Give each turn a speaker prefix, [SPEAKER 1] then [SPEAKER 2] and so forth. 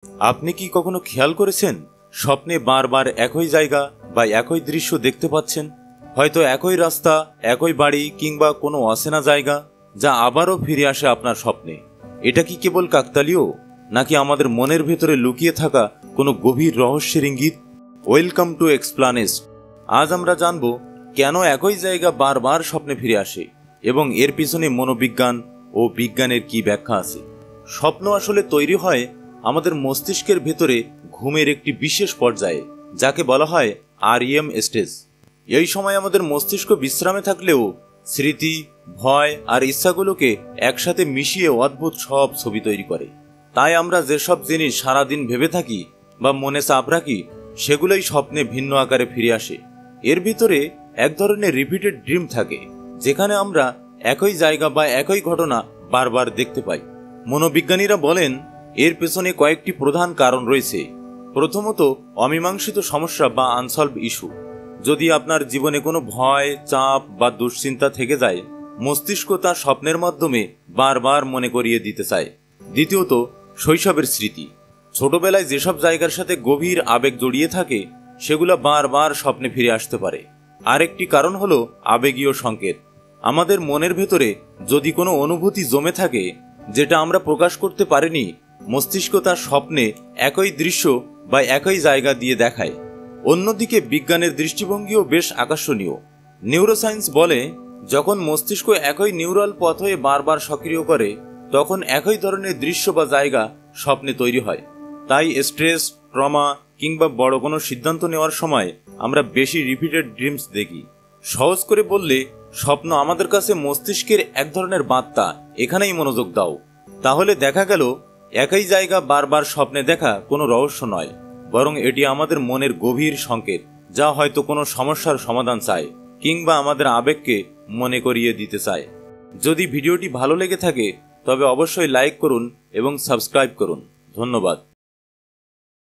[SPEAKER 1] আপনি কি কখনো খেয়াল করেছেন স্বপ্নে বারবার একই জায়গা বা একই দৃশ্য দেখতে পাচ্ছেন? হয়তো একই রাস্তা, একই বাড়ি কিংবা কোনো অচেনা জায়গা, যা আবারও ফিরে আসে আপনার স্বপ্নে। এটা কি কেবল কাকতালীয়, নাকি আমাদের মনের ভেতরে লুকিয়ে থাকা কোনো গভীর রহস্যের ইঙ্গিত? Welcome to Explanest. আজ আমরা জানব কেন একই জায়গা বারবার স্বপ্নে ফিরে আসে এবং এর পিছনে মনোবিজ্ঞান ও বিজ্ঞানের কি ব্যাখ্যা আছে। স্বপ্ন আসলে তৈরি হয় আমাদের মস্তিষ্কের ভেতরে ঘুমের একটি বিশেষ পর্যায়ে, যাকে বলা হয় REM স্টেজ। এই সময় আমাদের মস্তিষ্ক বিশ্রামে থাকলেও স্মৃতি, ভয় আর ইচ্ছাগুলোকে একসাথে মিশিয়ে অদ্ভুত সব ছবি তৈরি করে। তাই আমরা যেসব জিনিস সারাদিন ভেবে থাকি বা মনে চাপ রাখি, সেগুলোই স্বপ্নে ভিন্ন আকারে ফিরে আসে। এর ভিতরে এক ধরনের রিপিটেড ড্রিম থাকে, যেখানে আমরা একই জায়গা বা একই ঘটনা বারবার দেখতে পাই। মনোবিজ্ঞানীরা বলেন এর পেছনে কয়েকটি প্রধান কারণ রয়েছে। প্রথমত, অমীমাংসিত সমস্যা বা আনসলভ ইস্যু। যদি আপনার জীবনে কোনো ভয়, চাপ বা দুশ্চিন্তা থেকে যায়, মস্তিষ্ক তা স্বপ্নের মাধ্যমে বারবার মনে করিয়ে দিতে চায়। দ্বিতীয়ত, শৈশবের স্মৃতি। ছোটবেলায় যেসব জায়গার সাথে গভীর আবেগ জড়িয়ে থাকে, সেগুলো বারবার স্বপ্নে ফিরে আসতে পারে। আরেকটি কারণ হলো আবেগীয় সংকেত। আমাদের মনের ভেতরে যদি কোনো অনুভূতি জমে থাকে যেটা আমরা প্রকাশ করতে পারিনি, মস্তিষ্ক তার স্বপ্নে একই দৃশ্য বা একই জায়গা দিয়ে দেখায়। অন্যদিকে বিজ্ঞানের দৃষ্টিভঙ্গিও বেশ আকর্ষণীয়। নিউরোসায়েন্স বলে, যখন মস্তিষ্ক একই নিউরাল পথ হয়ে বারবার সক্রিয় করে, তখন একই ধরনের দৃশ্য বা জায়গা স্বপ্নে তৈরি হয়। তাই স্ট্রেস, ট্রমা কিংবা বড় কোনো সিদ্ধান্ত নেওয়ার সময় আমরা বেশি রিপিটেড ড্রিমস দেখি। সহজ করে বললে, স্বপ্ন আমাদের কাছে মস্তিষ্কের এক ধরনের বার্তা, এখানেই মনোযোগ দাও। তাহলে দেখা গেল একই জায়গা বারবার স্বপ্নে দেখা কোনো রহস্য নয়, বরং এটি আমাদের মনের গভীর সংকেত, যা হয়তো কোনো সমস্যার সমাধান চায় কিংবা আমাদের আবেগকে মনে করিয়ে দিতে চায়। যদি ভিডিওটি ভালো লেগে থাকে তবে অবশ্যই লাইক করুন এবং সাবস্ক্রাইব করুন। ধন্যবাদ।